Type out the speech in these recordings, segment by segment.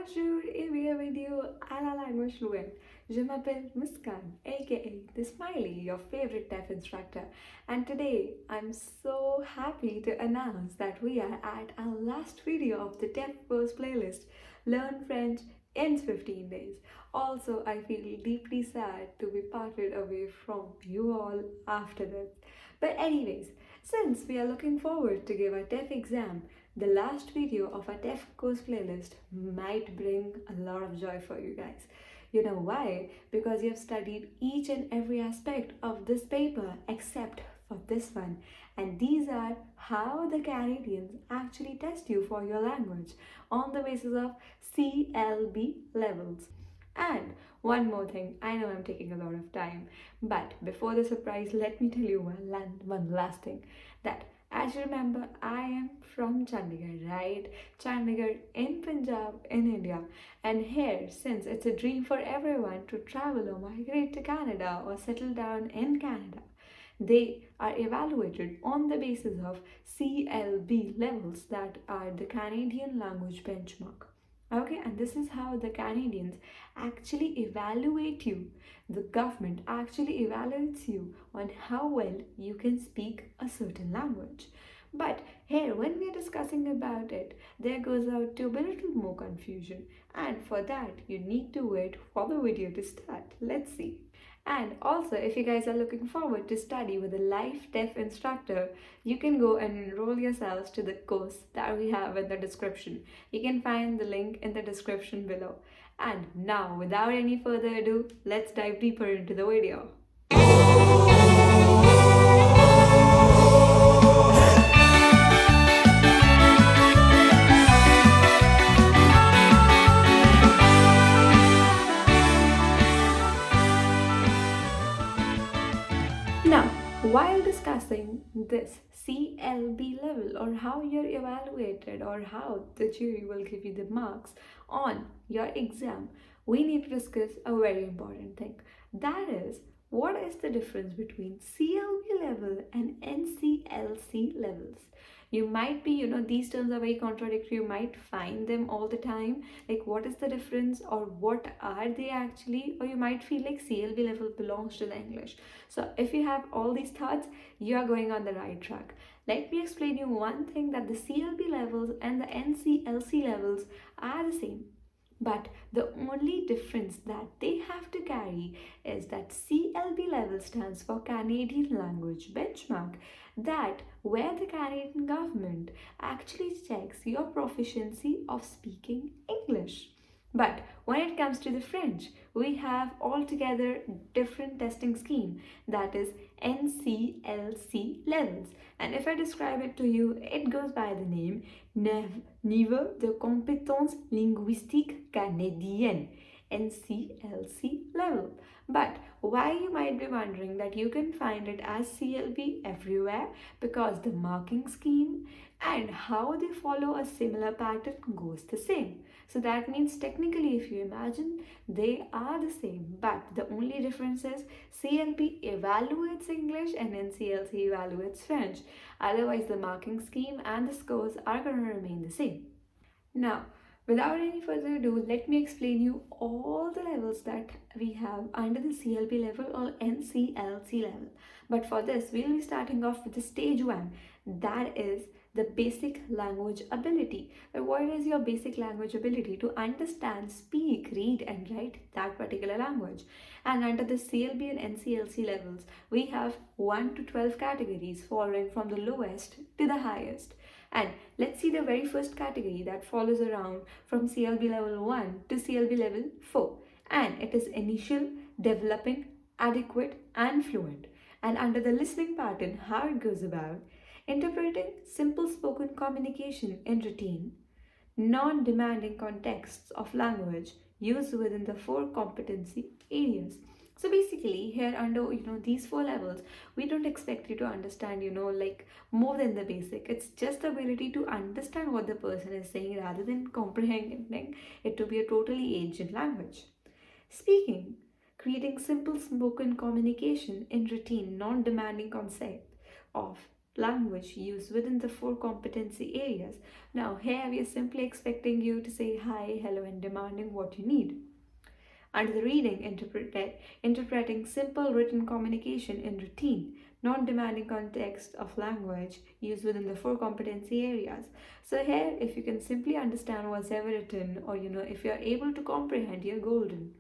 Bonjour et bienvenue à la langue fluente. Je m'appelle Muskan, aka The Smiley, your favorite deaf instructor. And today I'm so happy to announce that we are at our last video of the Deaf Course playlist, Learn French in 15 days. Also, I feel deeply sad to be parted away from you all after this. But anyways, since we are looking forward to give our TEF exam, the last video of our TEF course playlist might bring a lot of joy for you guys. You know why? Because you have studied each and every aspect of this paper except for this one. And these are how the Canadians actually test you for your language on the basis of CLB levels. And one more thing, I know I'm taking a lot of time, but before the surprise, let me tell you one last thing, that as you remember, I am from Chandigarh, right? Chandigarh in Punjab, in India. And here, since it's a dream for everyone to travel or migrate to Canada or settle down in Canada, they are evaluated on the basis of CLB levels, that are the Canadian language benchmark. Okay, and this is how the Canadians actually evaluate you. The government actually evaluates you on how well you can speak a certain language. But here, when we are discussing about it, there goes out to a little more confusion. And for that, you need to wait for the video to start. Let's see. And also, if you guys are looking forward to study with a live deaf instructor, you can go and enroll yourselves to the course that we have in the description. You can find the link in the description below. And now, without any further ado, let's dive deeper into the video. Now, while discussing this CLB level, or how you're evaluated, or how the jury will give you the marks on your exam, we need to discuss a very important thing. That is, what is the difference between CLB level and NCLC levels? You might be, these terms are very contradictory. You might find them all the time. Like, what is the difference, or what are they actually? Or you might feel like CLB level belongs to the English. So if you have all these thoughts, you are going on the right track. Let me explain you one thing, that the CLB levels and the NCLC levels are the same. But the only difference that they have to carry is that CLB level stands for Canadian Language Benchmark, that where the Canadian government actually checks your proficiency of speaking English. But when it comes to the French, we have altogether different testing scheme, that is NCLC levels. And if I describe it to you, it goes by the name Niveau de compétence linguistique canadienne, NCLC level. But why, you might be wondering that you can find it as CLB everywhere, because the marking scheme and how they follow a similar pattern goes the same. So that means technically, if you imagine, they are the same, but the only difference is CLB evaluates English and NCLC evaluates French. Otherwise, the marking scheme and the scores are going to remain the same. Now, without any further ado, let me explain you all the levels that we have under the CLB level or NCLC level. But for this, we'll be starting off with the stage 1, that is the basic language ability. What is your basic language ability? To understand, speak, read and write that particular language. And under the CLB and NCLC levels, we have 1 to 12 categories, following from the lowest to the highest. And let's see the very first category that follows around from CLB level 1 to CLB level 4. And it is initial, developing, adequate and fluent. And under the listening pattern, how it goes about: interpreting simple spoken communication in routine, non-demanding contexts of language used within the 4 competency areas. So basically, here under these 4 levels, we don't expect you to understand like more than the basic. It's just the ability to understand what the person is saying rather than comprehending it to be a totally ancient language. Speaking, creating simple spoken communication in routine, non-demanding concept of language used within the four competency areas. Now, here we are simply expecting you to say hi, hello, and demanding what you need. Under the reading, interpreting simple written communication in routine, non-demanding context of language used within the four competency areas. So here, if you can simply understand what's ever written, or if you're able to comprehend, you're golden.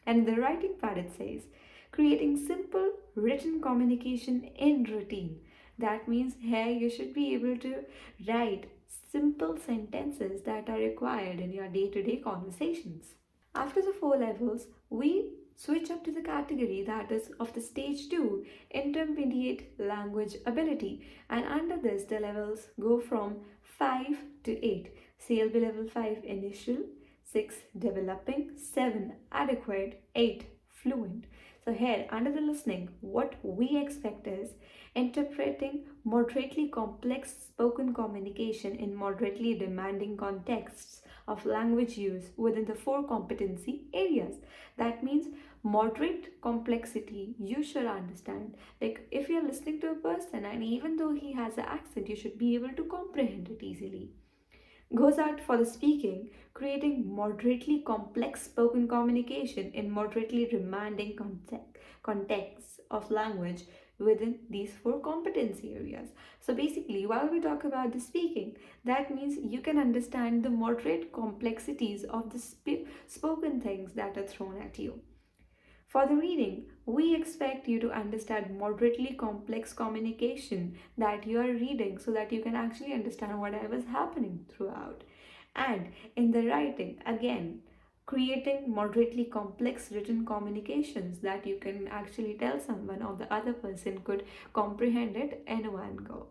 And in the writing part, it says, creating simple written communication in routine. That means here you should be able to write simple sentences that are required in your day-to-day conversations. After the four levels, we switch up to the category that is of the stage 2, intermediate language ability, and under this the levels go from 5 to 8. CLB level 5 initial, 6 developing, 7 adequate, 8 fluent. So here under the listening, what we expect is interpreting moderately complex spoken communication in moderately demanding contexts of language use within the four competency areas. That means moderate complexity you should understand. Like if you're listening to a person and even though he has an accent, you should be able to comprehend it easily. Goes out for the speaking, creating moderately complex spoken communication in moderately demanding contexts of language within these four competency areas. So basically, while we talk about the speaking, that means you can understand the moderate complexities of the spoken things that are thrown at you. For the reading, we expect you to understand moderately complex communication that you are reading so that you can actually understand whatever is happening throughout. And in the writing, again, creating moderately complex written communications that you can actually tell someone or the other person could comprehend it in one go.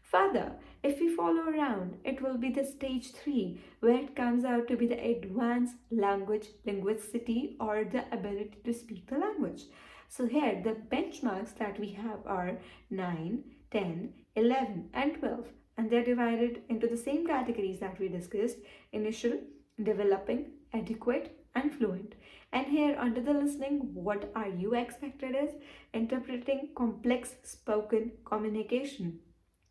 Further, if we follow around, it will be the stage 3 where it comes out to be the advanced language linguicity or the ability to speak the language. So here the benchmarks that we have are 9, 10, 11 and 12, and they're divided into the same categories that we discussed: initial, developing, adequate and fluent. And here under the listening, what are you expected is interpreting complex spoken communication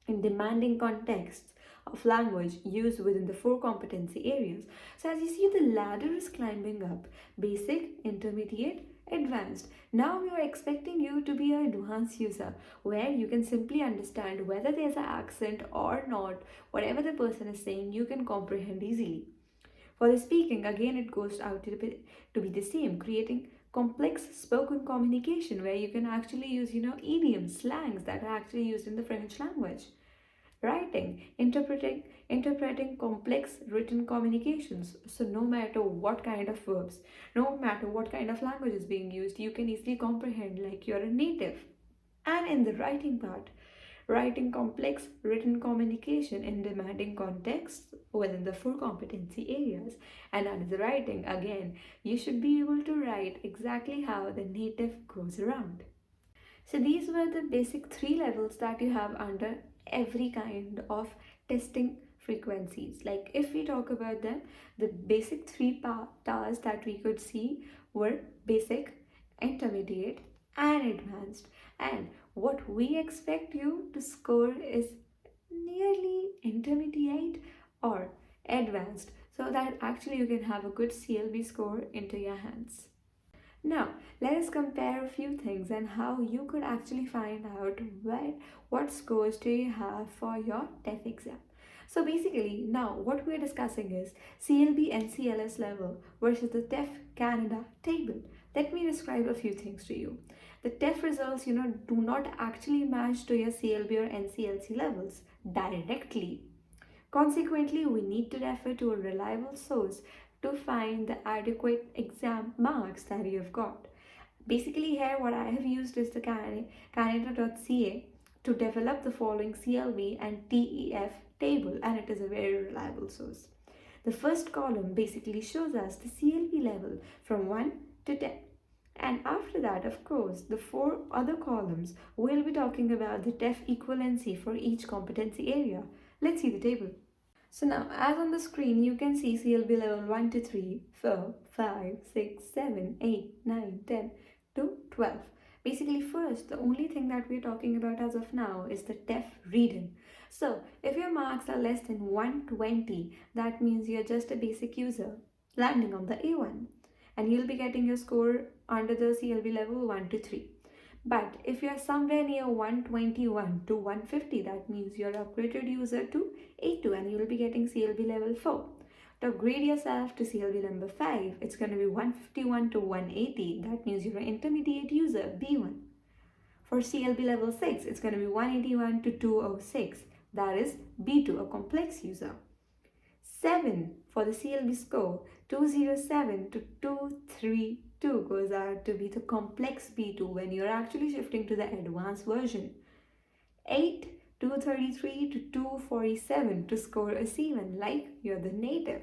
in demanding contexts of language used within the four competency areas. So as you see, the ladder is climbing up: basic, intermediate, advanced. Now we are expecting you to be an advanced user where you can simply understand whether there's an accent or not. Whatever the person is saying, you can comprehend easily. For the speaking, again, it goes out to be the same, creating complex spoken communication where you can actually use, idioms, slangs that are actually used in the French language. Writing, interpreting complex written communications. So no matter what kind of verbs, no matter what kind of language is being used, you can easily comprehend like you're a native. And in the writing part, writing complex written communication in demanding contexts within the four competency areas. And under the writing, again, you should be able to write exactly how the native goes around. So these were the basic 3 levels that you have under every kind of testing frequencies. Like if we talk about them, the basic 3 tars that we could see were basic, intermediate and advanced. And what we expect you to score is nearly intermediate or advanced, so that actually you can have a good CLB score into your hands. Now, let us compare a few things and how you could actually find out what scores do you have for your TEF exam. So basically, now what we're discussing is CLB NCLS level versus the TEF Canada table. Let me describe a few things to you. The TEF results, do not actually match to your CLB or NCLC levels directly. Consequently, we need to refer to a reliable source to find the adequate exam marks that you have got. Basically here what I have used is the Canada.ca to develop the following CLB and TEF table, and it is a very reliable source. The first column basically shows us the CLB level from 1 to 10. And after that, of course, the 4 other columns will be talking about the TEF equivalency for each competency area. Let's see the table. So now, as on the screen, you can see CLB level 1 to 3, 4, 5, 6, 7, 8, 9, 10 to 12. Basically, first, the only thing that we're talking about as of now is the TEF reading. So, if your marks are less than 120, that means you're just a basic user landing on the A1, and you'll be getting your score under the CLB level 1 to 3. But if you're somewhere near 121 to 150, that means you're upgraded user to A2 and you'll be getting CLB level 4. To upgrade yourself to CLB number 5, it's going to be 151 to 180. That means you're an intermediate user, B1. For CLB level 6, it's going to be 181 to 206. That is B2, a complex user. 7 for the CLB score, 207 to 232 goes out to be the complex B2 when you're actually shifting to the advanced version. 8, 233 to 247 to score a C1 like you're the native.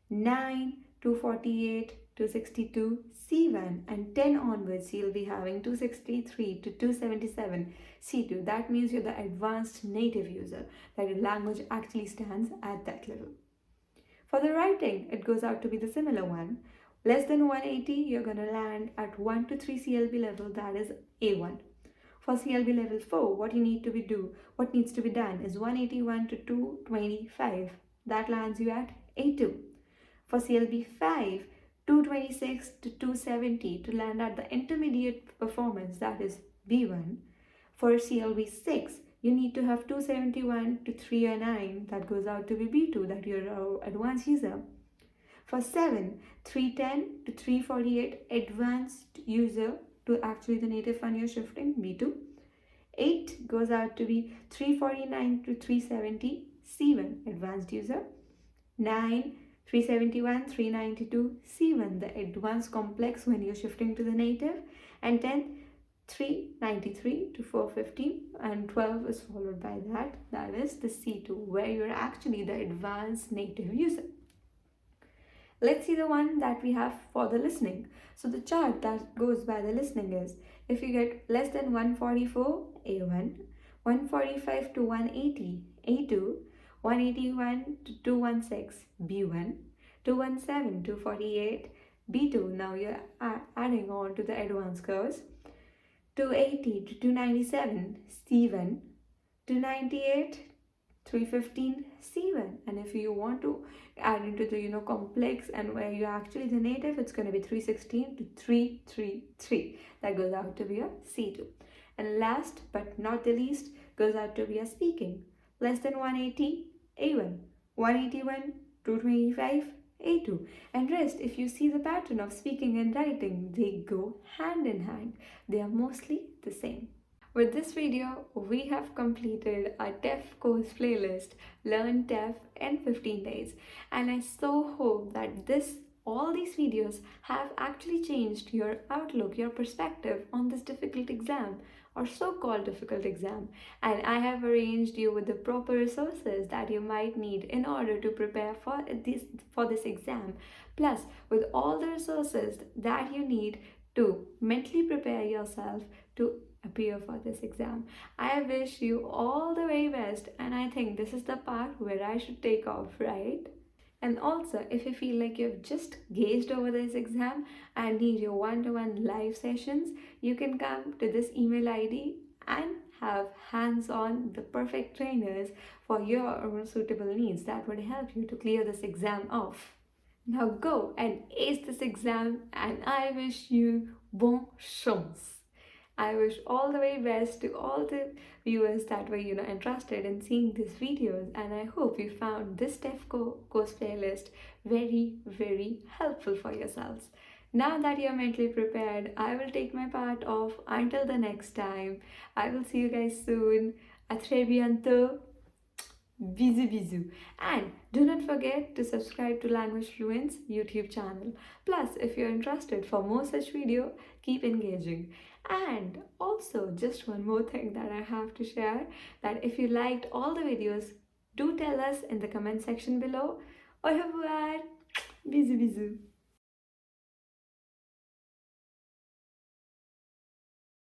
9, 248 to 62 C1, and 10 onwards you'll be having 263 to 277 C2. That means you're the advanced native user, that your language actually stands at that level. For the writing, it goes out to be the similar one. Less than 180, you're going to land at 1 to 3 CLB level, that is A1. For CLB level 4, what needs to be done is 181 to 225. That lands you at A2. For CLB 5, 226 to 270 to land at the intermediate performance, that is B1. For CLB 6, you need to have 271 to 309, that goes out to be B2, that you're an advanced user. For 7, 310 to 348, advanced user to actually the native one you're shifting, B2. 8 goes out to be 349 to 370, C1, advanced user. 9, 371, 392, C1, the advanced complex when you're shifting to the native. And 10, 393 to 450, and 12 is followed by that is the C2, where you're actually the advanced native user. Let's see the one that we have for the listening. So the chart that goes by the listening is, if you get less than 144, A1, 145 to 180, A2, 181 to 216, B1, 217 to 48, B2. Now you're adding on to the advanced curves. 280 to 297, C1, 298, 315, C1. And if you want to add into the complex and where you're actually the native, it's going to be 316 to 333. That goes out to be a C2. And last but not the least goes out to be a speaking. Less than 180, A1, 181, 225, A2. And rest, if you see the pattern of speaking and writing, they go hand in hand. They are mostly the same. With this video, we have completed our TEF course playlist, Learn TEF in 15 days. And I so hope that all these videos have actually changed your outlook, your perspective on this difficult exam, or so-called difficult exam. And I have arranged you with the proper resources that you might need in order to prepare for this exam, plus with all the resources that you need to mentally prepare yourself to appear for this exam. I wish you all the very best, and I think this is the part where I should take off, right? And also, if you feel like you've just gauged over this exam and need your one-to-one live sessions, you can come to this email ID and have hands-on the perfect trainers for your own suitable needs that would help you to clear this exam off. Now go and ace this exam, and I wish you bon chance. I wish all the very best to all the viewers that were interested in seeing these videos, and I hope you found this TEF course playlist very, very helpful for yourselves. Now that you're mentally prepared, I will take my part off. Until the next time, I will see you guys soon. A très bientôt. Bisous bisous. And do not forget to subscribe to Language Fluent's YouTube channel. Plus, if you're interested for more such video, keep engaging. And also, just one more thing that I have to share, that if you liked all the videos, do tell us in the comment section below. Au revoir. Bisous bisous.